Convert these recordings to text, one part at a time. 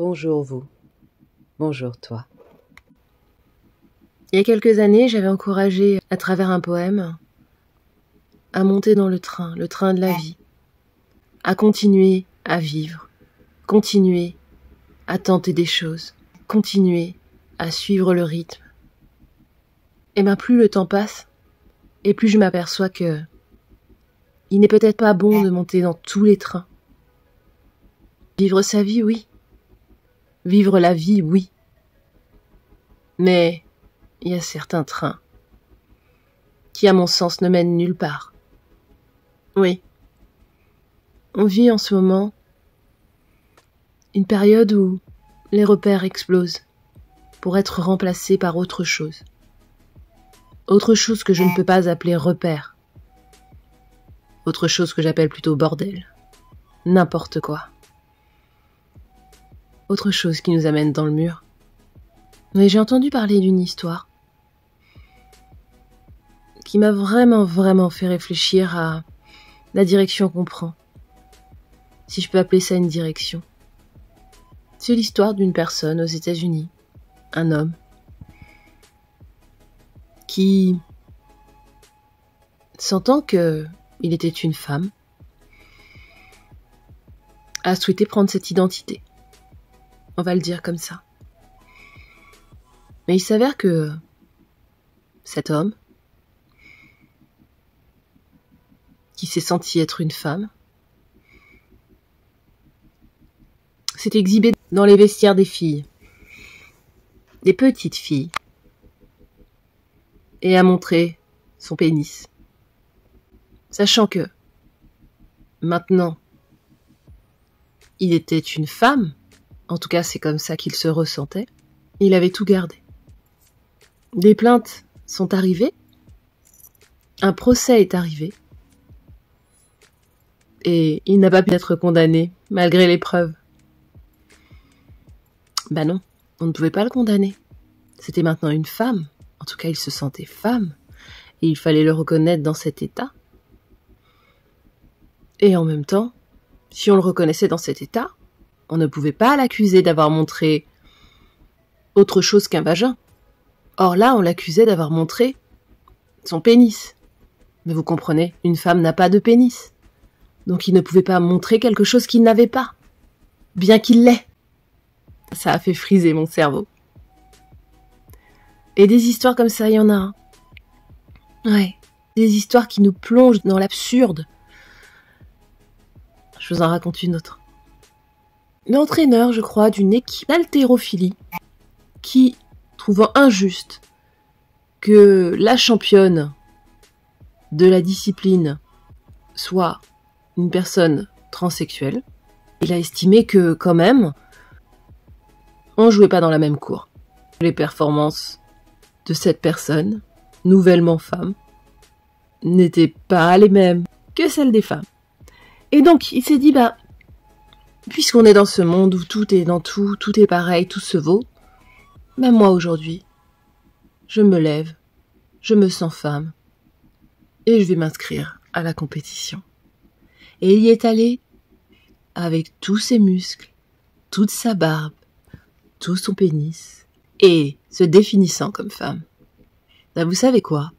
Bonjour vous, bonjour toi. Il y a quelques années, j'avais encouragé, à travers un poème, à monter dans le train de la vie, à continuer à vivre, continuer à tenter des choses, continuer à suivre le rythme. Et bien plus le temps passe, et plus je m'aperçois que il n'est peut-être pas bon de monter dans tous les trains. Vivre sa vie, oui. Vivre la vie, oui. Mais il y a certains trains qui, à mon sens, ne mènent nulle part. Oui. On vit en ce moment une période où les repères explosent pour être remplacés par autre chose. Autre chose que je ne peux pas appeler repère. Autre chose que j'appelle plutôt bordel. N'importe quoi. Autre chose qui nous amène dans le mur. Mais j'ai entendu parler d'une histoire qui m'a vraiment fait réfléchir à la direction qu'on prend. Si je peux appeler ça une direction. C'est l'histoire d'une personne aux États-Unis, un homme, qui, sentant qu'il était une femme, a souhaité prendre cette identité. On va le dire comme ça. Mais il s'avère que cet homme, qui s'est senti être une femme, s'est exhibé dans les vestiaires des filles, des petites filles, et a montré son pénis. Sachant que, maintenant, il était une femme, en tout cas c'est comme ça qu'il se ressentait, il avait tout gardé. Des plaintes sont arrivées, un procès est arrivé, et il n'a pas pu être condamné, malgré les preuves. Ben non, on ne pouvait pas le condamner. C'était maintenant une femme, en tout cas il se sentait femme, et il fallait le reconnaître dans cet état. Et en même temps, si on le reconnaissait dans cet état, on ne pouvait pas l'accuser d'avoir montré autre chose qu'un vagin. Or là, on l'accusait d'avoir montré son pénis. Mais vous comprenez, une femme n'a pas de pénis. Donc il ne pouvait pas montrer quelque chose qu'il n'avait pas, bien qu'il l'ait. Ça a fait friser mon cerveau. Et des histoires comme ça, il y en a. Hein. Ouais, des histoires qui nous plongent dans l'absurde. Je vous en raconte une autre. L'entraîneur, je crois, d'une équipe d'haltérophilie qui, trouvant injuste que la championne de la discipline soit une personne transsexuelle, il a estimé que, quand même, on jouait pas dans la même cour. Les performances de cette personne, nouvellement femme, n'étaient pas les mêmes que celles des femmes. Et donc, il s'est dit, puisqu'on est dans ce monde où tout est dans tout, tout est pareil, tout se vaut, même moi aujourd'hui, je me lève, je me sens femme, et je vais m'inscrire à la compétition. Et il y est allé avec tous ses muscles, toute sa barbe, tout son pénis, et se définissant comme femme. Vous savez quoi?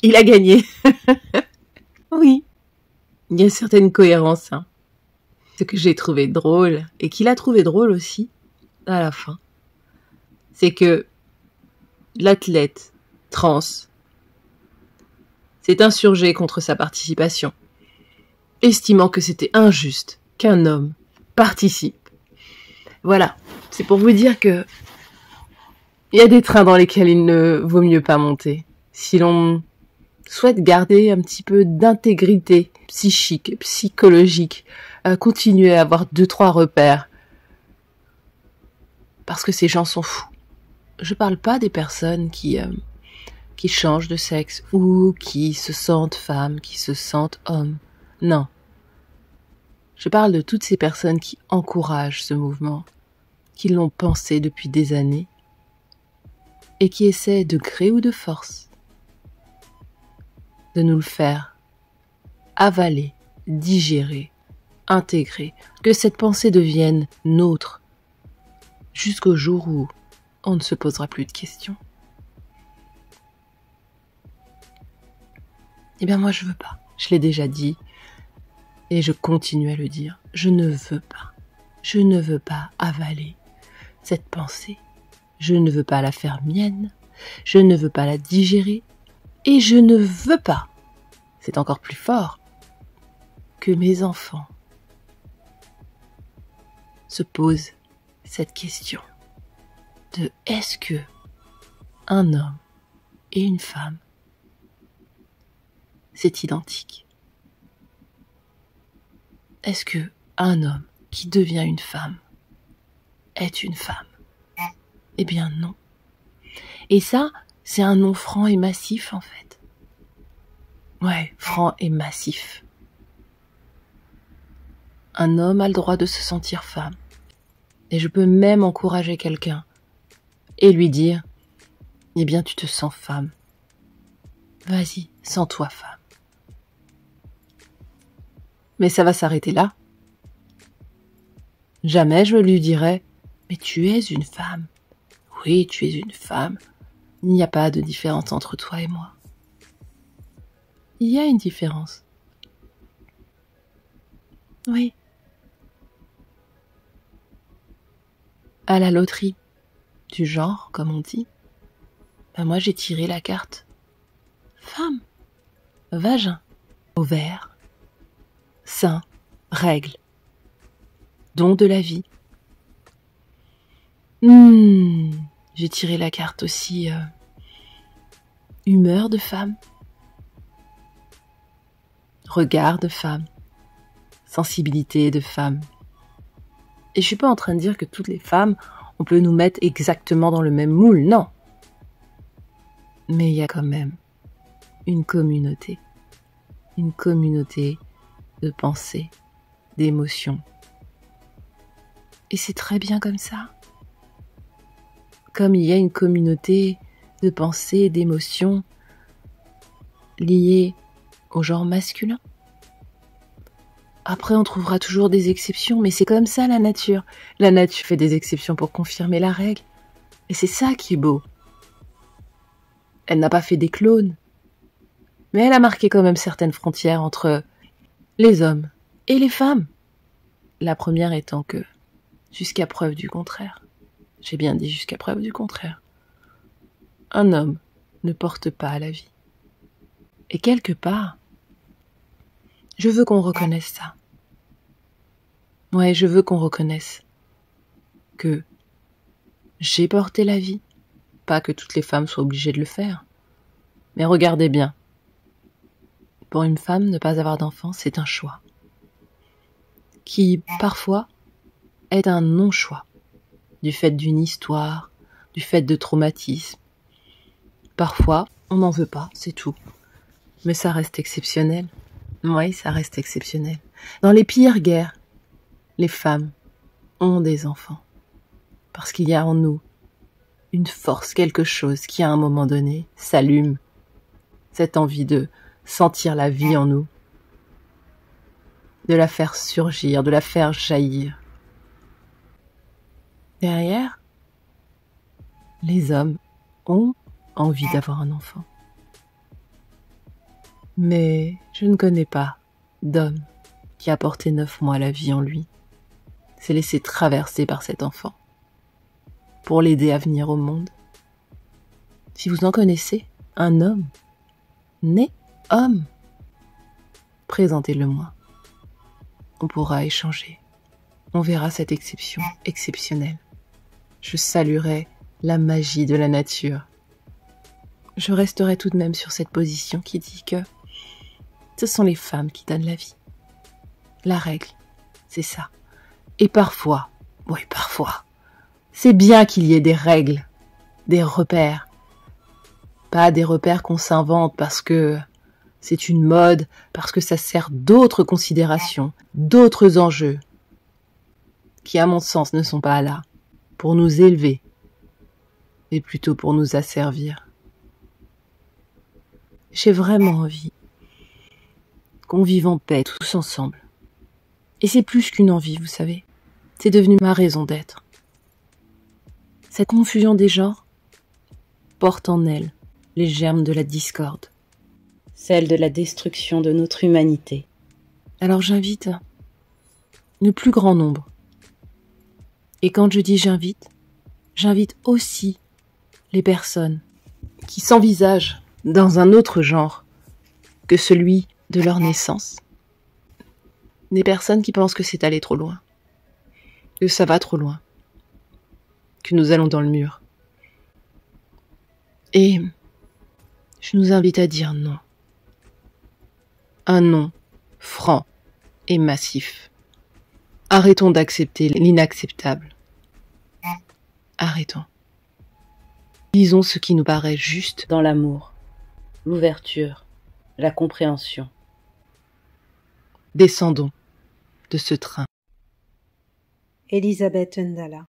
Il a gagné. Oui. Il y a certaines cohérences. Hein. Ce que j'ai trouvé drôle, et qu'il a trouvé drôle aussi, à la fin, c'est que l'athlète trans s'est insurgé contre sa participation, estimant que c'était injuste qu'un homme participe. Voilà, c'est pour vous dire que il y a des trains dans lesquels il ne vaut mieux pas monter. Si l'on souhaite garder un petit peu d'intégrité psychique, psychologique, continuer à avoir 2-3 repères. Parce que ces gens sont fous. Je parle pas des personnes qui changent de sexe ou qui se sentent femmes, qui se sentent hommes. Non. Je parle de toutes ces personnes qui encouragent ce mouvement, qui l'ont pensé depuis des années et qui essaient de gré ou de force de nous le faire avaler, digérer, intégrer, que cette pensée devienne nôtre, jusqu'au jour où on ne se posera plus de questions. Eh bien moi je veux pas, je l'ai déjà dit et je continue à le dire, je ne veux pas avaler cette pensée, je ne veux pas la faire mienne, je ne veux pas la digérer et je ne veux pas, c'est encore plus fort, que mes enfants se posent cette question de est-ce que un homme et une femme c'est identique? Est-ce que un homme qui devient une femme est une femme? Eh bien non. Et ça, c'est un non franc et massif en fait. Ouais, franc et massif. Un homme a le droit de se sentir femme. Et je peux même encourager quelqu'un et lui dire, eh bien tu te sens femme. Vas-y, sens-toi femme. Mais ça va s'arrêter là. Jamais je lui dirai, mais tu es une femme. Oui, tu es une femme. Il n'y a pas de différence entre toi et moi. Il y a une différence. Oui. À la loterie du genre, comme on dit, ben moi j'ai tiré la carte femme, vagin, ovaire, sein, règle, don de la vie. J'ai tiré la carte aussi humeur de femme, regard de femme, sensibilité de femme. Et je suis pas en train de dire que toutes les femmes, on peut nous mettre exactement dans le même moule, non. Mais il y a quand même une communauté de pensées, d'émotions. Et c'est très bien comme ça. Comme il y a une communauté de pensées et d'émotions liées au genre masculin. Après, on trouvera toujours des exceptions, mais c'est comme ça la nature. La nature fait des exceptions pour confirmer la règle. Et c'est ça qui est beau. Elle n'a pas fait des clones, mais elle a marqué quand même certaines frontières entre les hommes et les femmes. La première étant que, jusqu'à preuve du contraire, j'ai bien dit jusqu'à preuve du contraire, un homme ne porte pas à la vie. Et quelque part, je veux qu'on reconnaisse ça. Ouais, je veux qu'on reconnaisse que j'ai porté la vie. Pas que toutes les femmes soient obligées de le faire. Mais regardez bien. Pour une femme, ne pas avoir d'enfant, c'est un choix. Qui, parfois, est un non-choix. Du fait d'une histoire, du fait de traumatisme. Parfois, on n'en veut pas, c'est tout. Mais ça reste exceptionnel. Oui, ça reste exceptionnel. Dans les pires guerres, les femmes ont des enfants. Parce qu'il y a en nous une force, quelque chose qui à un moment donné s'allume. Cette envie de sentir la vie en nous. De la faire surgir, de la faire jaillir. Derrière, les hommes ont envie d'avoir un enfant. Mais je ne connais pas d'homme qui a porté 9 mois la vie en lui, s'est laissé traverser par cet enfant, pour l'aider à venir au monde. Si vous en connaissez, un homme, né homme, présentez-le-moi. On pourra échanger. On verra cette exception exceptionnelle. Je saluerai la magie de la nature. Je resterai tout de même sur cette position qui dit que ce sont les femmes qui donnent la vie. La règle, c'est ça. Et parfois, oui parfois, c'est bien qu'il y ait des règles, des repères. Pas des repères qu'on s'invente parce que c'est une mode, parce que ça sert d'autres considérations, d'autres enjeux, qui à mon sens ne sont pas là pour nous élever, mais plutôt pour nous asservir. J'ai vraiment envie qu'on vive en paix tous ensemble. Et c'est plus qu'une envie, vous savez. C'est devenu ma raison d'être. Cette confusion des genres porte en elle les germes de la discorde. Celle de la destruction de notre humanité. Alors j'invite le plus grand nombre. Et quand je dis j'invite aussi les personnes qui s'envisagent dans un autre genre que celui de leur naissance. Des personnes qui pensent que c'est aller trop loin, que ça va trop loin, que nous allons dans le mur. Et je nous invite à dire non. Un non franc et massif. Arrêtons d'accepter l'inacceptable. Arrêtons. Disons ce qui nous paraît juste Dans l'amour, l'ouverture, la compréhension. Descendons de ce train. Elisabeth Ndala.